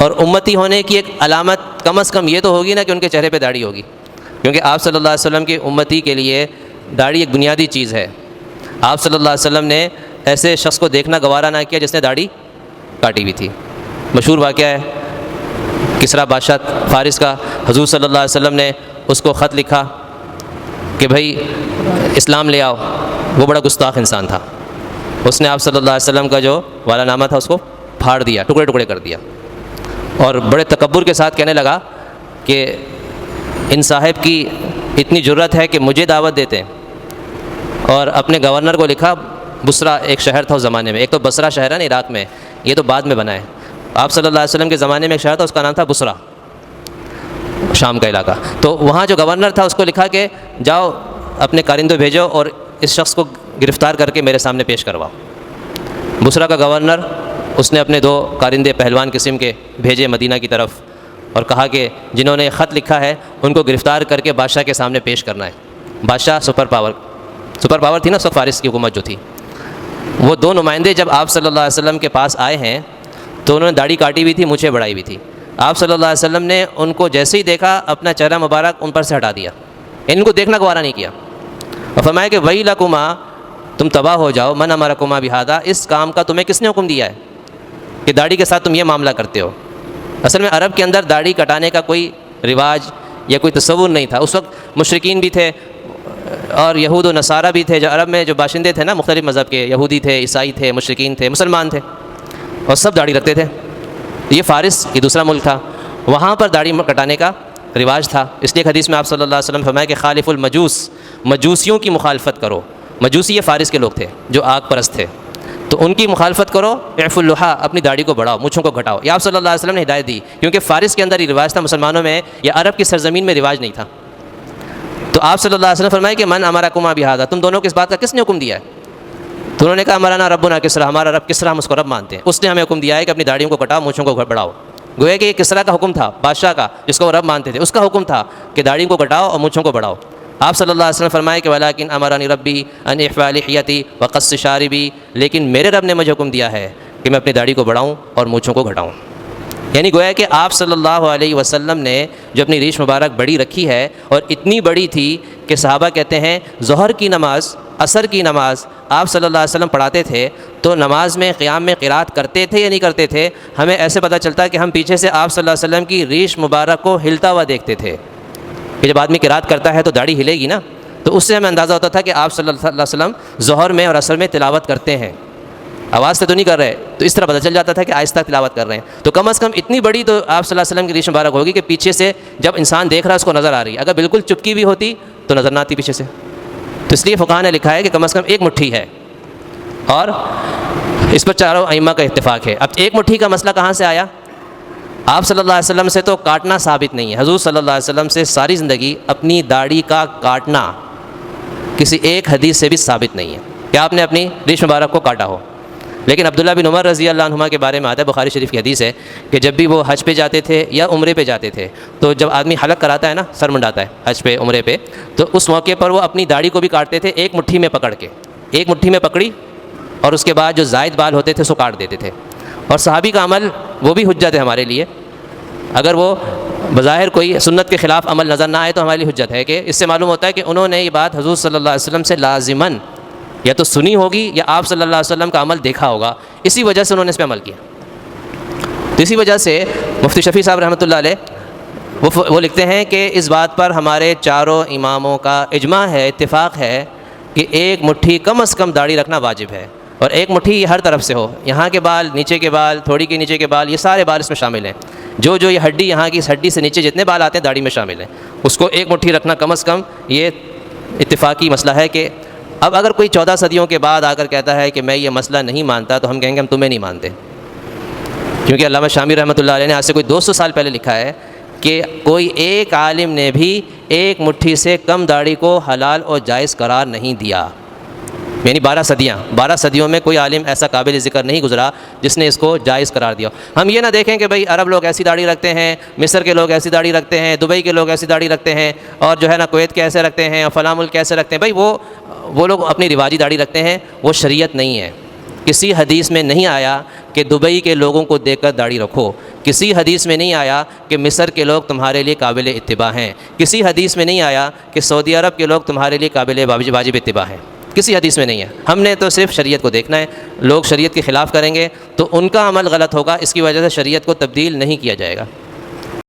اور امتی ہونے کی ایک علامت کم از کم یہ تو ہوگی نا کہ ان کے چہرے پہ داڑھی ہوگی، کیونکہ آپ صلی اللہ علیہ وسلم کی امتی کے لیے داڑھی ایک بنیادی چیز ہے۔ آپ صلی اللہ علیہ وسلم نے ایسے شخص کو دیکھنا گوارا نہ کیا جس نے داڑھی کاٹی ہوئی تھی۔ مشہور واقعہ ہے کسریٰ بادشاہ فارس کا، حضور صلی اللہ علیہ وسلم نے اس کو خط لکھا کہ بھائی اسلام لے آؤ۔ وہ بڑا گستاخ انسان تھا، اس نے آپ صلی اللہ علیہ وسلم کا جو والا نامہ تھا اس کو پھاڑ دیا، ٹکڑے ٹکڑے کر دیا، اور بڑے تکبر کے ساتھ کہنے لگا کہ ان صاحب کی اتنی جرت ہے کہ مجھے دعوت دیتے ہیں۔ اور اپنے گورنر کو لکھا، بصرہ ایک شہر تھا اس زمانے میں، ایک تو بصرہ شہر ہے نا عراق میں، یہ تو بعد میں بنا ہے۔ آپ صلی اللہ علیہ وسلم کے زمانے میں ایک شہر تھا، اس کا نام تھا بصرہ، شام کا علاقہ۔ تو وہاں جو گورنر تھا اس کو لکھا کہ جاؤ اپنے کارندے بھیجو اور اس شخص کو گرفتار کر کے میرے سامنے پیش کرواؤ۔ بصرہ کا گورنر، اس نے اپنے 2 کارندے پہلوان قسم کے بھیجے مدینہ کی طرف، اور کہا کہ جنہوں نے خط لکھا ہے ان کو گرفتار کر کے بادشاہ کے سامنے پیش کرنا ہے۔ بادشاہ سپر پاور تھی نا اس وقت فارس کی حکومت جو تھی۔ وہ 2 نمائندے جب آپ صلی اللہ علیہ وسلم کے پاس آئے ہیں تو انہوں نے داڑھی کاٹی ہوئی تھی، مونچھیں بڑھائی ہوئی تھی۔ آپ صلی اللہ علیہ وسلم نے ان کو جیسے ہی دیکھا اپنا چہرہ مبارک ان پر سے ہٹا دیا، ان کو دیکھنا گوارا نہیں کیا، اور فرمایا کہ ویلکما، تم تباہ ہو جاؤ، من امرکما بہذا، اس کام کا تمہیں کس نے حکم دیا ہے کہ داڑھی کے ساتھ تم یہ معاملہ کرتے ہو؟ اصل میں عرب کے اندر داڑھی کٹانے کا کوئی رواج یا کوئی تصور نہیں تھا۔ اس وقت مشرکین بھی تھے اور یہود و نصارہ بھی تھے، جو عرب میں جو باشندے تھے نا مختلف مذہب کے، یہودی تھے، عیسائی تھے، مشرکین تھے، مسلمان تھے، اور سب داڑھی رکھتے تھے۔ یہ فارس یہ دوسرا ملک تھا، وہاں پر داڑھی کٹانے کا رواج تھا۔ اس لیے حدیث میں آپ صلی اللہ علیہ وسلم فرمایا کہ خالف المجوس، مجوسیوں کی مخالفت کرو۔ مجوسی یہ فارس کے لوگ تھے جو آگ پرست تھے، تو ان کی مخالفت کرو۔ اعف اللحیٰ، اپنی داڑھی کو بڑھاؤ، مونچھوں کو گھٹاؤ۔ یہ آپ صلی اللہ علیہ وسلم نے ہدایت دی، کیونکہ فارس کے اندر یہ رواج تھا، مسلمانوں میں یا عرب کی سرزمین میں رواج نہیں تھا۔ تو آپ صلی اللہ علیہ وسلم فرمائے کہ من امرکما بہذا، تم دونوں کو اس بات کا کس نے حکم دیا ہے؟ تو انہوں نے کہا امرنا ربنا کسریٰ، ہمارا رب کسریٰ، ہم اس کو رب مانتے ہیں، اس نے ہمیں حکم دیا ہے کہ اپنی داڑھیوں کو کٹاؤ، مونچھوں کو بڑھاؤ۔ گویا کہ یہ کسریٰ کا حکم تھا، بادشاہ کا، جس کو وہ رب مانتے تھے، اس کا حکم تھا کہ داڑھیوں کو کٹاؤ اور مونچھوں کو بڑھاؤ۔ آپ صلی اللہ علیہ وسلم فرمائے کہ ولیکن امرنی ربی ان احفاء لحیتی وقص شاربی، لیکن میرے رب نے مجھے حکم دیا ہے کہ میں اپنی داڑھی کو بڑھاؤں اور مونچھوں کو گھٹاؤں۔ یعنی گویا کہ آپ صلی اللہ علیہ وسلم نے جو اپنی ریش مبارک بڑی رکھی ہے، اور اتنی بڑی تھی کہ صحابہ کہتے ہیں ظہر کی نماز، عصر کی نماز آپ صلی اللہ علیہ وسلم پڑھاتے تھے تو نماز میں قیام میں قرات کرتے تھے یا نہیں کرتے تھے؟ ہمیں ایسے پتہ چلتا ہے کہ ہم پیچھے سے آپ صلی اللہ علیہ وسلم کی ریش مبارک کو ہلتا ہوا دیکھتے تھے، کہ جب آدمی قرات کرتا ہے تو داڑھی ہلے گی نا، تو اس سے ہمیں اندازہ ہوتا تھا کہ آپ صلی اللہ علیہ وسلم ظہر میں اور عصر میں تلاوت کرتے ہیں، آواز سے تو نہیں کر رہے، تو اس طرح پتہ چل جاتا تھا کہ آہستہ تلاوت کر رہے ہیں۔ تو کم از کم اتنی بڑی تو آپ صلی اللہ علیہ وسلم کی ریش مبارک ہوگی کہ پیچھے سے جب انسان دیکھ رہا ہے اس کو نظر آ رہی ہے، اگر بالکل چپکی بھی ہوتی تو نظر نہ آتی پیچھے سے۔ تو اس لیے فقہاء نے لکھا ہے کہ کم از کم 1 مٹھی ہے، اور اس پر چاروں ائمہ کا اتفاق ہے۔ اب 1 مٹھی کا مسئلہ کہاں سے آیا؟ آپ صلی اللہ علیہ وسلم سے تو کاٹنا ثابت نہیں ہے، حضور صلی اللہ علیہ وسلم سے ساری زندگی اپنی داڑھی کا کاٹنا کسی ایک حدیث سے بھی ثابت نہیں ہے کہ آپ نے اپنی ریش مبارک کو کاٹا ہو۔ لیکن عبداللہ بن عمر رضی اللہ عنہما کے بارے میں آتا ہے، بخاری شریف کی حدیث ہے کہ جب بھی وہ حج پہ جاتے تھے یا عمرے پہ جاتے تھے، تو جب آدمی حلق کراتا ہے نا، سر منڈاتا ہے حج پہ عمرے پہ، تو اس موقع پر وہ اپنی داڑھی کو بھی کاٹتے تھے 1 مٹھی میں پکڑ کے، 1 مٹھی میں پکڑی، اور اس کے بعد جو زائد بال ہوتے تھے اس کو کاٹ دیتے تھے۔ اور صحابی کا عمل وہ بھی حجت ہے ہمارے لیے، اگر وہ بظاہر کوئی سنت کے خلاف عمل نظر نہ آئے تو ہماری حجت ہے، کہ اس سے معلوم ہوتا ہے کہ انہوں نے یہ بات حضور صلی اللہ علیہ وسلم سے لازماً یا تو سنی ہوگی یا آپ صلی اللہ علیہ وسلم کا عمل دیکھا ہوگا، اسی وجہ سے انہوں نے اس پہ عمل کیا۔ تو اسی وجہ سے مفتی شفیع صاحب رحمۃ اللہ علیہ وہ لکھتے ہیں کہ اس بات پر ہمارے چاروں اماموں کا اجماع ہے، اتفاق ہے کہ 1 مٹھی کم از کم داڑھی رکھنا واجب ہے، اور 1 مٹھی ہر طرف سے ہو، یہاں کے بال، نیچے کے بال، تھوڑی کے نیچے کے بال، یہ سارے بال اس میں شامل ہیں، جو یہ ہڈی، یہاں کی اس ہڈی سے نیچے جتنے بال آتے ہیں داڑھی میں شامل ہیں، اس کو 1 مٹھی رکھنا کم از کم یہ اتفاقی مسئلہ ہے۔ کہ اب اگر کوئی 14 صدیوں کے بعد آ کر کہتا ہے کہ میں یہ مسئلہ نہیں مانتا، تو ہم کہیں گے ہم تمہیں نہیں مانتے، کیونکہ علامہ شامی رحمۃ اللہ علیہ نے آج سے کوئی 200 سال پہلے لکھا ہے کہ کوئی ایک عالم نے بھی 1 مٹھی سے کم داڑھی کو حلال اور جائز قرار نہیں دیا، یعنی 12 صدیوں میں کوئی عالم ایسا قابل ذکر نہیں گزرا جس نے اس کو جائز قرار دیا۔ ہم یہ نہ دیکھیں کہ بھئی عرب لوگ ایسی داڑھی رکھتے ہیں، مصر کے لوگ ایسی داڑھی رکھتے ہیں، دبئی کے لوگ ایسی داڑھی رکھتے ہیں، اور جو ہے نا کویت کے ایسے رکھتے ہیں، اور فلاں ملک کیسے رکھتے ہیں۔ بھئی وہ لوگ اپنی رواجی داڑھی رکھتے ہیں، وہ شریعت نہیں ہے۔ کسی حدیث میں نہیں آیا کہ دبئی کے لوگوں کو دیکھ کر داڑھی رکھو، کسی حدیث میں نہیں آیا کہ مصر کے لوگ تمہارے لیے قابل اتباع ہیں، کسی حدیث میں نہیں آیا کہ سعودی عرب کے لوگ تمہارے لیے قابل واجب اتباع ہیں، کسی حدیث میں نہیں ہے۔ ہم نے تو صرف شریعت کو دیکھنا ہے۔ لوگ شریعت کے خلاف کریں گے تو ان کا عمل غلط ہوگا، اس کی وجہ سے شریعت کو تبدیل نہیں کیا جائے گا۔